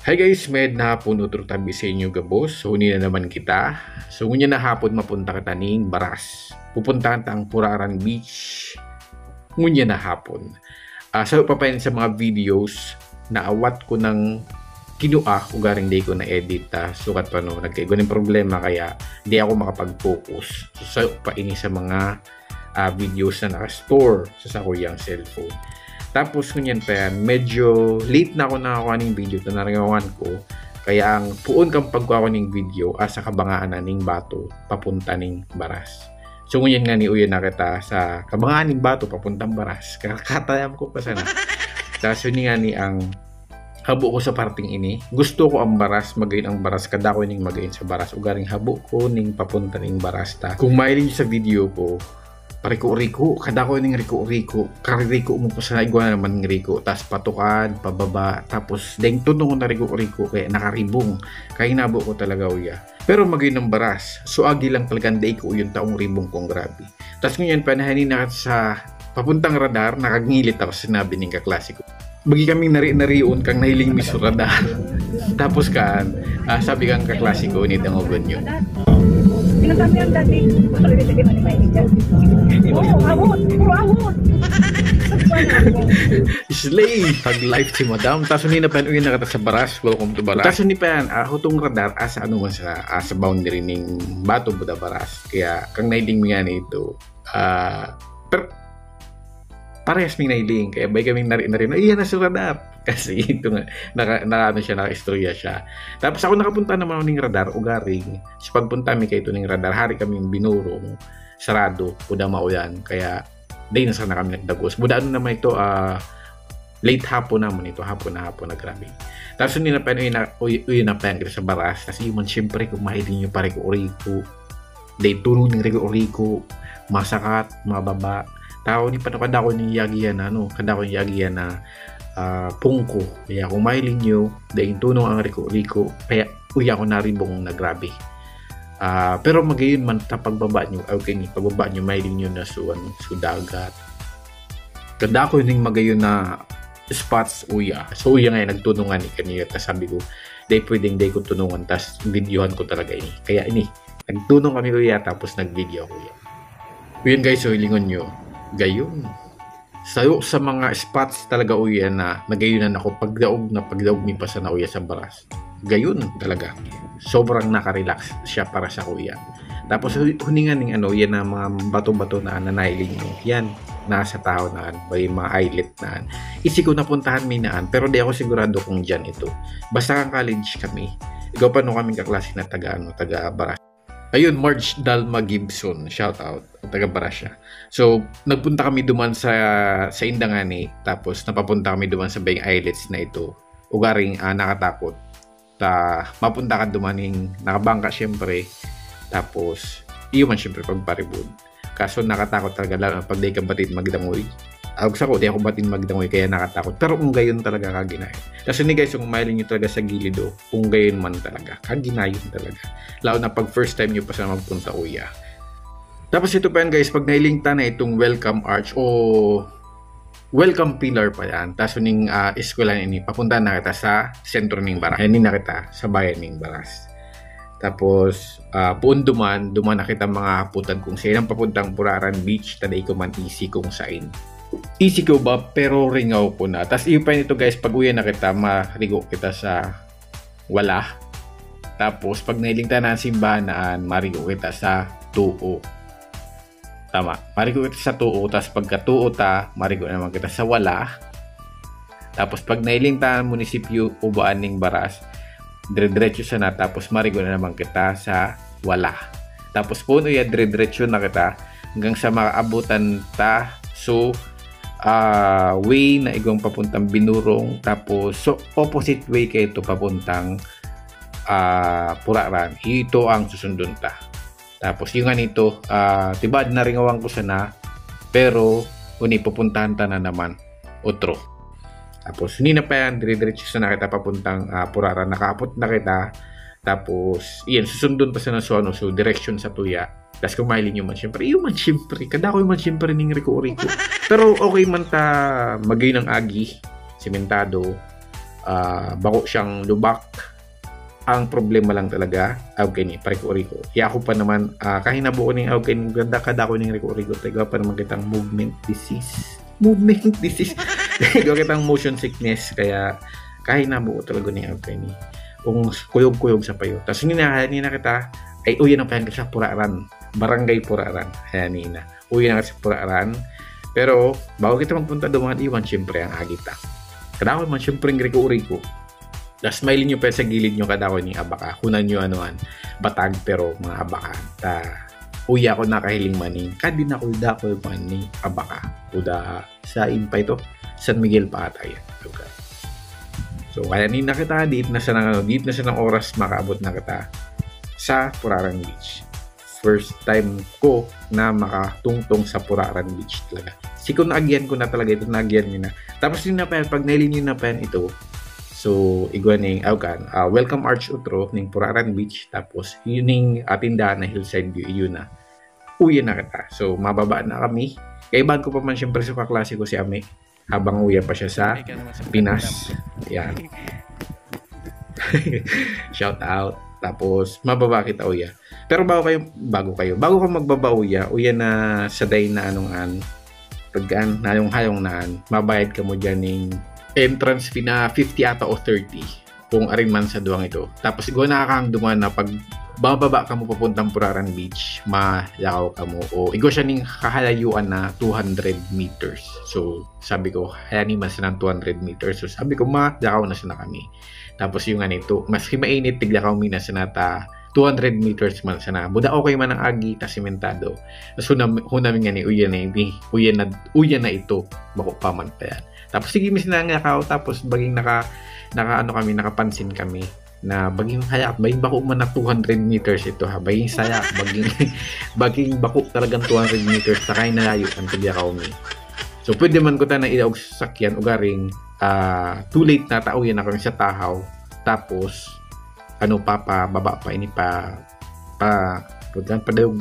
Hi guys, med na hapon utro tabi sa inyo gabos. So na naman kita. So ngunya na hapon mapunta ka ning Baras. Pupuntahan ta ang Puraran Beach. Ngunya na hapon. So papayin sa mga videos na awat ko ng kinua ugaring day ko na edit sukat pa no nagkaigo ng problema kaya di ako makapag-focus. So pa ini sa mga videos na naka-store sa kuyang cellphone. Tapos kunyan pa yan, medyo late na ako nakakuha ng video na naringawan ko. Kaya ang puon kang pagkuha ng video asa kabangaan na ning bato papunta ning Baras. So kunyan nga ni uyan na kita sa kabangaan ning bato papuntang Baras. Kakatayam ko pa sana. Tapos yun nga ni ang habo ko sa parting ini. Gusto ko ang Baras, magayin ang Baras. Kada ko ning magayin sa Baras. Ugaring habo ko ning papunta ning Baras ta. Kung mahilig sa video ko, pariko-riko, kada ko ng riko-riko, kaririko mo pa sa iguana naman ng riko, tapos patukan, pababa, tapos deng tunong ko na riko-riko, kaya nakaribong, kaya nabo ko talaga uya. Pero magayon ng Baras, so agi lang talagang day ko yung taong ribong kong grabe. Tapos ngayon, panahanin na sa papuntang radar, nakagnilit ako sinabi ng kaklasiko. Bagi kaming nari-nariun kang nahiling miso radar. Tapos kan, sabi kang kaklasiko, nito ang ugon yun. Pinagkami ang dati. Pagkakita din man may dyan. Oo, awot. Puro awot. Slay! Pag-life si madam. Tapos hindi na pa yun nakata sa Baras. Welcome to Baras. Tapos hindi pa yan. Hutong radar asa ano man sa boundary ng Bato Buda Baras. Kaya kang nailing mo nga nito. Pero parehas may nailing. Kaya bay kaming nari-nari. Iyan na sa radar. Kasi ito nga, naka-istorya siya. Tapos ako nakapunta naman ng radar, ugaring. Sa pagpunta mi kay ito ng radar, hari kami binurong, sarado, puda mauyan. Kaya, day na sana kami nagdagos. Buda ano naman ito, late hapon naman ito, hapon na grabe. Tapos hindi na pa yun na pa yan sa Baras. Kasi yun, siyempre, kung mahiling nyo pa riko-riko, day tulong ng riko-riko, masakat, mababa. Tao ni panukada ko ng yagiyan na, kada ko ng yagiyan na, pungko. Kaya kung mahiling nyo, dahil tunong ang riko-riko, kaya uya ko na rin bong nagrabe. Pero magayon man pagbaba nyo, okay, pagbaba nyo, mahiling nyo na so dagat. Kada ko yung magayon na spots uya. So uya nga nagtunungan ni kanina. Tapos sabi ko, dahil pwedeng dahil ko tunungan, tapos videohan ko talaga ini. Kaya ini, nagtunong kami uya, tapos nag-video ko yan. Yun guys, so hilingon nyo. Gayon. Sa mga spots talaga uya na nagayunan ako pagdaog mi pa sa nauya sa Baras. Gayon talaga. Sobrang nakarelax siya para sa kuya. Tapos huningan ng yan na mga bato-bato na nanailing mo. Yan, nasa tao na may mga islet na. Isi ko napuntahan mi naan pero di ako sigurado kung dyan ito. Basta kang college kami. Ikaw pa no kaming kaklase na taga Baras. Ayun, Marge Dalma Gibson, shout out, taga Baras siya. So, nagpunta kami duman sa Indangani, tapos napapunta kami duman sa Bayang Islets na ito. Ugaring nakatakot. Mapunta ka duman ng nakabangka syempre, tapos iyo man syempre pagparibod. Kaso nakatakot talaga lang pag di ka batid magdangoy. Sa ko, di ako batin magdangoy kaya nakatakot. Pero kung gayon talaga kaginayon. Kasi ni guys, kung mahiling nyo talaga sa gilid kung gayon man talaga, kaginayon talaga. Lalo na pag first time nyo pa sa magpunta uya. Tapos ito pa yan guys, pag nahiling ta na itong welcome arch o welcome pillar pa yan. Tapos yung eskwela ini, papunta na kita sa sentro ng Baras. Hindi na kita sa bayan ng Baras. Tapos, puon duman na kita mga haputan kung saan papuntang Puraran Beach, taday ko man easy kung saan. Easy ko ba? Pero ringaw ko na. Tapos iyo pa nito guys, pag uwi na kita, marigo kita sa wala. Tapos pag nailing ta na simbahan, marigo kita sa tuo. Tama. Marigo kita sa tuo. Tapos pagka tuo ta, marigo naman kita sa wala. Tapos pag nailing ta munisipyo ubaan ng Baras, dire-diretso sa na. Tapos marigo na naman kita sa wala. Tapos puno ya dire-diretso na kita hanggang sa makaabutan ta. So, way na igong papuntang Binurong, tapos so opposite way kayo ito papuntang Puraran. Ito ang susundon ta. Tapos yung ganito, tibad na ringawang ko sana, pero uni pupuntahan ta na naman otro. Tapos hindi na pa yan, dire-diretso sa na kita papuntang Puraran, nakaapot na kita. Tapos iyan, susundon pa sa so direction sa tuya. Tapos kung mahiling nyo man syempre, kada ko man syempre ning riko-riko. Pero okay man ta magay ng agi, sementado, bako siyang lubak. Ang problema lang talaga, awkay ni pariko-riko. Ako pa naman, kahinabuo ning awkay ni ganda kada ko ning riko-riko. Taga pa naman kitang movement disease. Movement disease. Taga kitang motion sickness. Kaya kahinabuo talaga ning awkay ni. Kung kuyog-kuyog sa payo. Tapos nina kita, ay uyan ang payan ka sa Puraran. Barangay Puraran. Ayan nina. Uyan ang sa Puraran. Pero, bago kita magpunta doon mga iwan, syempre ang agita. Kada ko man, syempre ang riko-riko. Das smile nyo pa sa gilid nyo kada ko ni abaka. Kunan nyo anuan. Batag pero mga abaka. Uya ako nakahiling maning. Kadin ako dako man ni abaka. Uda sa inpa ito. San Miguel pa atay. Okay. So kaya ni nakita dit na sa ng oras makaabot na kita sa Puraran Beach. First time ko na makatungtong sa Puraran Beach talaga. Sikon naagyan ko na talaga ito. Naagyan nyo na. Tapos yun na pa pag nailin nyo na pa ito. So, igwan ning welcome arch utro ning Puraran Beach. Tapos, yun ning tindahan na hillside view. Yun na. Uya na kita. So, mababa na kami. Kaibahan ko pa man siyempre sa kaklase ko si Ame. Habang uya pa siya sa Pinas. Yan. Shout out. Tapos, mababa kita uya. Pero bago ka magbaba uya na sa day na pagkaan, na yung hayong naan, mabayad ka mo dyan ning entrance fee na 50 ata o 30 kung arin man sa duwang ito. Tapos ikaw nakakang duman na pag bababa ka mo papuntang Puraran Beach, malakaw ka mo. O ikaw siya ning kahalayuan na 200 meters. So sabi ko, hayani man siya ng 200 meters. So sabi ko, malakaw na siya na kami. Tapos yung ganito, mas mainit, tiglakaw mi na siya nata 200 meters man siya na. Buda okay man ang agi, ta simentado. So hunamin nga ni uyan na ito. Bako pa man pa yan. Tapos sige mis na nga tapos baging nakapansin kami na baging hayak, baging bako man na 200 meters ito ha. Baging sayak, baging bako talagang 200 meters sakay na layo ang tigyakaw mi. So pwede man ko ta na ilaog sasakyan ugaring too late na tauyan ako sa tahaw. Tapos baba pa ini padayog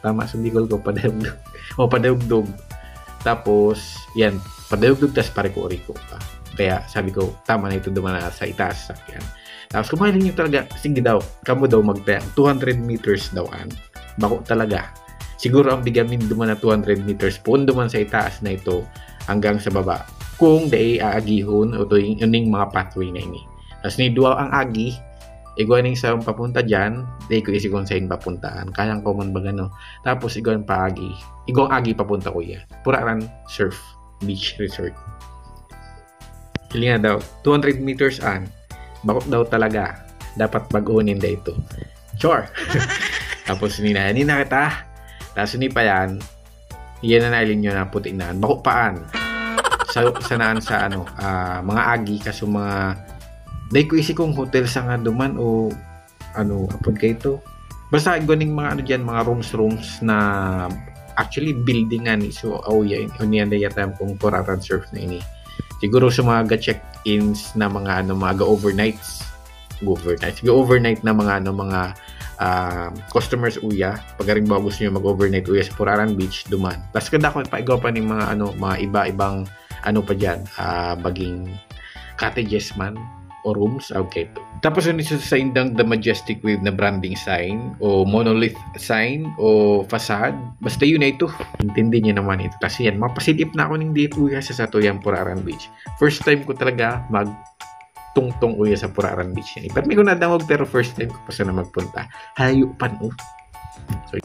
tama sa bigol ko padayog. Tapos, yan, padayog-dug tas pariko-riko pa. Kaya sabi ko, tama na ito duman na sa itaas sakyan. Tapos kumain nyo talaga, sige daw, kamo daw magtayang 200 meters daw bako talaga. Siguro ang bigamin duman na 200 meters po, duman sa itaas na ito hanggang sa baba. Kung dahi aagihon o ito yung mga pathway na ini. Tapos ni duwa ang agi, igwaning sa papunta dyan, dahi ko isikon sa papuntaan. Kayang ko man baga no. Tapos igwan pa agi. Igwang agi papunta ko ya. Puraran Surf Beach Resort. Hilinga daw, 200 meters bakot daw talaga. Dapat bagunin da ito. Sure. Tapos nina kita. Tapos ni pa yan. Iyan na nailin nyo na puti na. Bakot paan. Sanaan sa mga agi kaso mga dahi ko isi kong hotel sa nga duman o apod kayo ito. Basta ganing mga dyan, mga rooms na actually buildingan ni so yan time kung Puraran Surf na ini. Siguro sa mga check-ins na mga mga overnight na mga customers uya pagaring ba gusto niyo mag-overnight uya sa Puraran Beach duman. Tapos kada ko paigaw pa ning mga mga iba-ibang pa diyan baging cottages man o rooms, okay to. Tapos yun isa sa indang The Majestic Wave na branding sign o monolith sign o facade. Basta yun na ito. Intindi niyo naman ito. Kasi yan, mapasilip na ako ng date uya sa tuyang Puraran Beach. First time ko talaga magtungtong uya sa Puraran Beach. Pero may ko nadangog pero first time ko pa sana magpunta. Hayo pan So,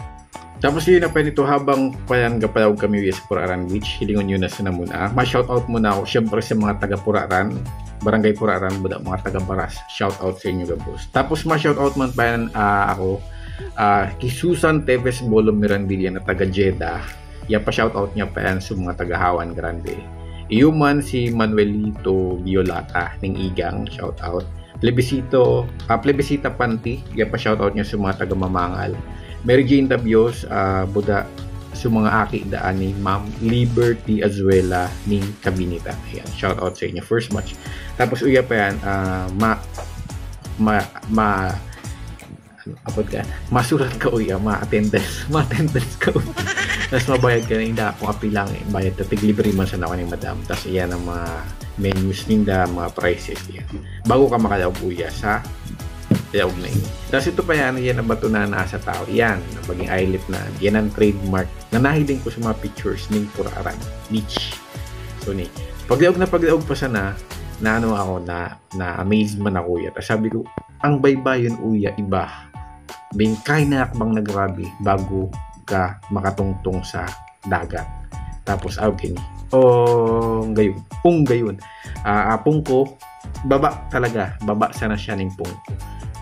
tapos yun na pa nito habang gapalaw kami uya sa Puraran Beach. Hilingon nyo na sa namuna. Ma-shoutout muna ako syempre sa mga taga Puraran. Barangay Puraran, buda mga taga-Baras. Shout out sa inyo gabos. Tapos ma-shout out man pa ako kay Susan Teves Bolo Mirandilla na taga Jeddah. Yan pa shout out niya pa yan sa mga taga-Hawan Grande. Iyo man si Manuelito Violata ng Igang, shout out. Plebisita Panti, yan pa shout out niya sa mga taga-Mamangal. Mary Jane Tabios, buda sa mga aki daan ni Ma'am Liberty Azuela ng Cabinita. Ayan, shout out sa inyo. First match. Tapos uya pa yan, masurat ka uya, ma-attendance ka uya. Tapos mabayad ka na, hindi akong apilang bayad. Tig libre man sa naman ni madam. Tapos iyan ang mga menus ninda, mga prices yan. Bago ka makalaog uya sa laog na ini. Tapos ito pa yan ang bato na nasa tao. Yan, nabaging islet na. Yan ang trademark. Nanahiling ko sa mga pictures ng Puraran Beach. So ni, paglaog pa sana, na ano ako, na amazed man ako uya. Tapos sabi ko, ang baybayon uya, iba. Bingkay na akbang nagrabi bago ka makatungtong sa dagat. Tapos okay ni. Gayon. Apong ko, baba talaga. Baba sana siya ng pong.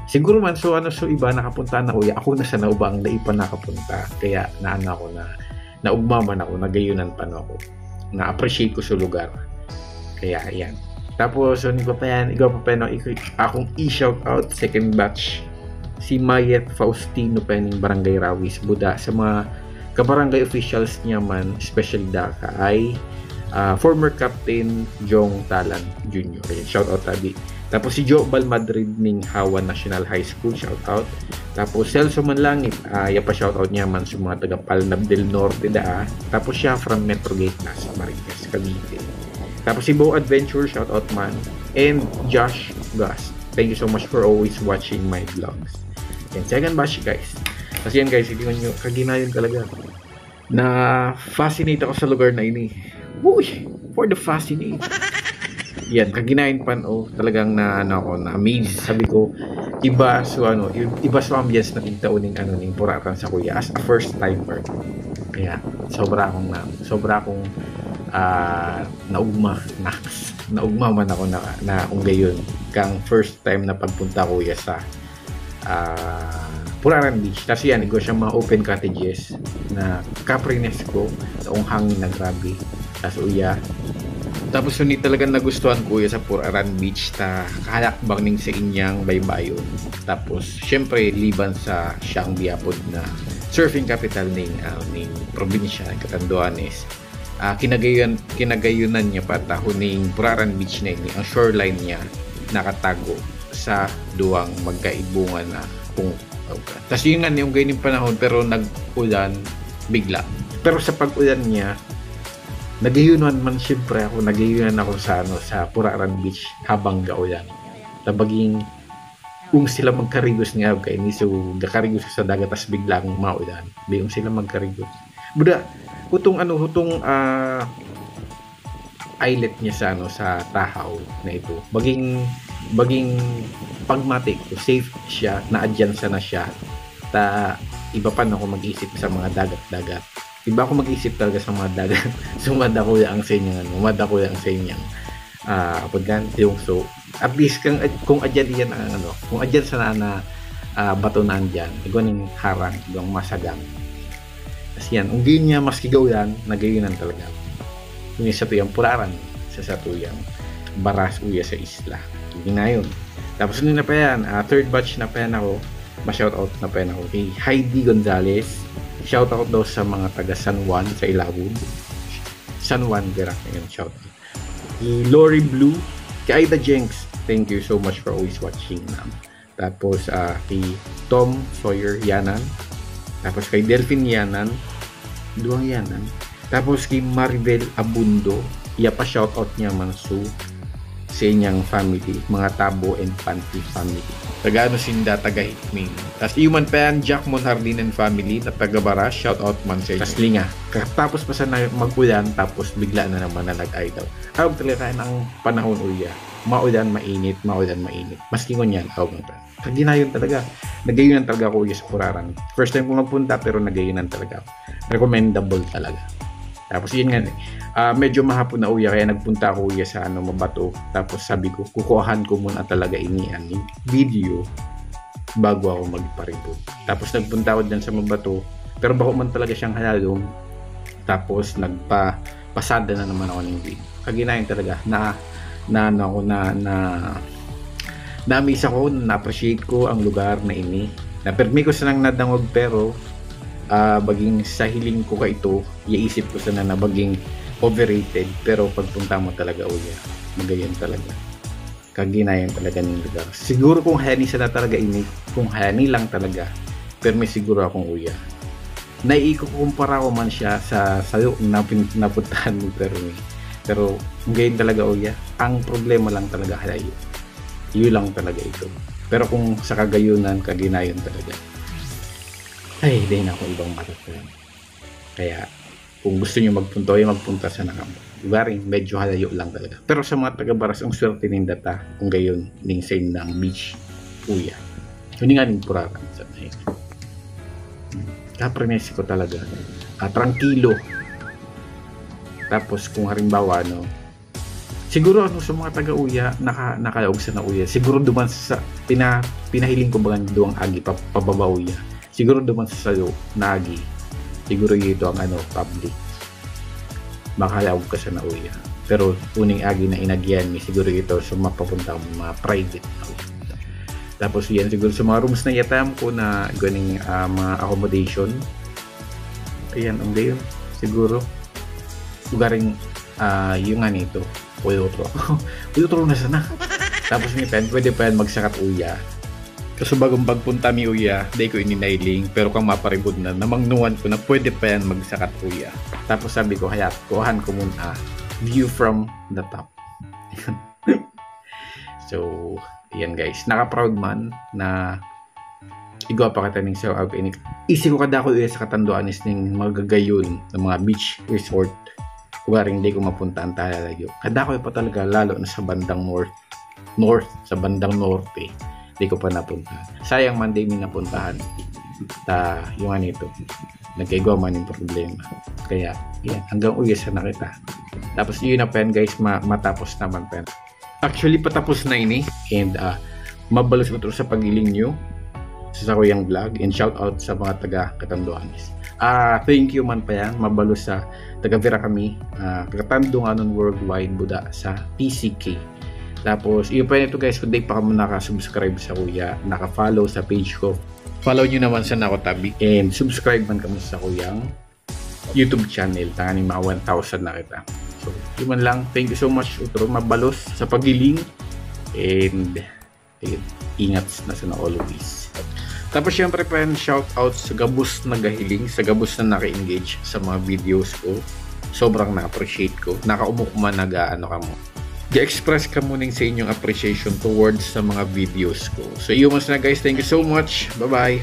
Siguro man, so iba nakapunta na uya. Ako na sa nauba ang naipan nakapunta. Kaya naano ako naugma man ako, nagayunan pa na ako. Na-appreciate ko sa lugar. Kaya yan. Tapos, igaw pa yan, akong i-shout out, second batch, si Mayet Faustino pa ng Barangay Rawis, Buda, sa mga kabarangay officials niya man, especially Daka, ay former Captain Jong Talan Jr. Shout out tabi. Tapos si Joe Balmadrid ng Hawa National High School, shout out. Tapos Celso Manlangit, pa shout out niya man sa mga taga Palnab del Norte da. Tapos siya from Metrogate Las Marinas, Cavite. Tapos si Bo Adventure, shout out man. And Josh Gus, thank you so much for always watching my vlogs. And second batch guys. Kasi yan guys, hindi nyo kaginayon talaga. Na-fascinate ako sa lugar na ini. Uy, for the fascinate. Yan, kaginayon pa talagang na-amaze. Sabi ko, iba sa ambience na tigtauning ning Puraran sa kuya as a first timer. Kaya, sobra akong naugma man ako na kung gayon kang first time na pagpunta ko sa Puraran Beach. Kasi yan, igo siyang mga open cottages na Caprines ko taong hangin na grabe. Tapos yun talagang nagustuhan ko sa Puraran Beach na kahalakbang ning sa inyang baybayon. Tapos syempre liban sa siyang biapod na surfing capital ning probinsya ng Catanduanes. Kinagayunan niya pa ning Puraran Beach na ini, ang shoreline niya nakatago sa duwang magkaibungan na pungutan. Tapos yun nga yung ganyan panahon pero nag-ulan bigla. Pero sa pag-ulan niya, nagayunan man siyempre ako, nagayunan ako sa Puraran Beach habang gaulan. Tabaging kung sila magkarigos nga kay ni so gakarigos sa dagat tas biglang maulan. Bigong sila magkarigos. Buda hutong islet niya sa Tahaw na ito. Baging pagmatik, safe siya, na-adyansa na siya. Iba pa na ako mag-isip sa mga dagat-dagat. Iba ako mag-isip talaga sa mga dagat. Sumada ko ang sa inyang paggantiong. So, at least kung adyan yan kung adyan sa bato na andyan, iguaning harang, iguang masagang. Kasi yan, kung di niya maski gawin, nagayunan talaga. Yung isa to yung Puraran sa satuyang baras uya sa isla. Ginayon. Tapos na pa yan, third batch na pa yan ako, ma-shoutout na pa yan ako kay Heidi Gonzalez. Shoutout daw sa mga taga San Juan sa Ilawod. San Juan, direct na yun, shoutout. Kay Lori Blue, kay Aida Jenks, thank you so much for always watching. Tapos kay Tom Sawyer Yanan. Tapos kay Delphine Yanan. Duwang Yanan. Tapos kay Maribel Abundo, pa shoutout niya man sa inyang family, mga Tabo and Panty family. Tagano sinda taga Hitming. Tapos iuman pa yan Jack Monhardin and family na taga Baras, shout out man sa inyo. Tapos linga. Tapos pa sa mag-ulan, tapos bigla na naman na nag-idol. Awag talaga ng panahon uya. Maulan, mainit. Maski ngon yan, awag na. Kaginayon talaga. Nagayunan talaga ako uya sa Puraran. First time ko magpunta pero nagayunan talaga. Recommendable talaga. Tapos yun nga, medyo mahapon na uya kaya nagpunta ako uya sa Mabato. Tapos sabi ko, kukuhahan ko muna talaga yung video bago ako magparibot. Tapos nagpunta ako dyan sa Mabato, pero bako man talaga siyang halalong. Tapos nagpasada na naman ako ng video. Kaginayon talaga na-miss ako, na-appreciate ko ang lugar na ini. Napermi ko sanang nadangog pero baging sa hiling ko ka ito, iisip ko sana na baging overrated, pero pagpunta mo talaga uya, magayon talaga. Kaginayan talaga ng lugar. Siguro kung hani sana talaga ini, kung hani lang talaga, pero may siguro akong uya. Naiikukumpara ko man siya sa napuntahan mo pero Pero ngayon talaga uya, ang problema lang talaga halayo. Yun lang talaga ito. Pero kung sa kagayunan, kaginayon talaga, ay, hindi na ako ibang marathon. Kaya, kung gusto nyo magpunta, ay magpunta sa Nakamo. Diba rin, medyo halayo lang talaga. Pero sa mga taga-Baras, ang swerte ng data, kung gayon, ning sa ng beach, uya. Hindi nga ning puraran sa nahin. Kaprenes ko talaga. Tranquilo. Tapos, kung halimbawa, siguro sa mga taga-uya, nakalaog sa nauya, siguro duman sa, pinahiling ko ba doang agi, pababa uya. Siguro duman sa sayo, nagi. Siguro ito ang public. Makalaog ka sa nauya. Pero uning agi na inagyan ni siguro ito sa mapapunta mo mga private. Tapos yan siguro sa mga rooms na yatam ko na ganing mga accommodation. Ayan, ang gayon. Siguro lugaring yung nga nito. Uyotro na sana. Tapos ni Pen, pwede pa yan magsakat uya. Kasi bagong pagpunta mi uya, day ko ininailing, pero kung maparibod na, namangnuan ko na pwede pa yan magsakat uya. Tapos sabi ko, hayat, kuhan ko muna view from the top. So, yan guys, naka-proud man na igwa pa kita ning sa Alpinic. Isi ko kada ko uya sa katanduan is ning magagayon ng mga beach resort. Kuwaring day ko mapunta ang talalayo. Kada ko pa talaga, lalo na sa bandang north, sa bandang norte. Hindi ko pa napuntahan. Sayang man din napuntahan. Yung ito. Nagkaigawa man yung problema. Kaya, yan. Hanggang uyas na kita. Tapos yun na pen guys, matapos naman pen. Actually, patapos na ini. And mabalos ko sa pagiling nyo sa Sakuyang Vlog. And shout out sa mga taga Katanduanes. Thank you man pa yan. Mabalos sa taga Vera kami. Katandunganon worldwide buda sa PCK. Tapos, yun pa ito guys, kung di pa ka nakasubscribe sa kuya, nakafollow sa page ko, follow nyo naman sa Nakotabi. And subscribe man kamo sa kuyang YouTube channel. Tanganin mga 1,000 na kita. So, yun man lang. Thank you so much, Utro. Mabalos sa pagiling. And, ingat na sana always. Tapos, syempre pa yan, shout out sa gabos na gahiling, sa gabos na naka-engage sa mga videos ko. Sobrang na-appreciate ko. Nakaumukman nag-ano ka mo. I-express ka muna sa inyong appreciation towards sa mga videos ko. So, yun mas na guys. Thank you so much. Bye-bye.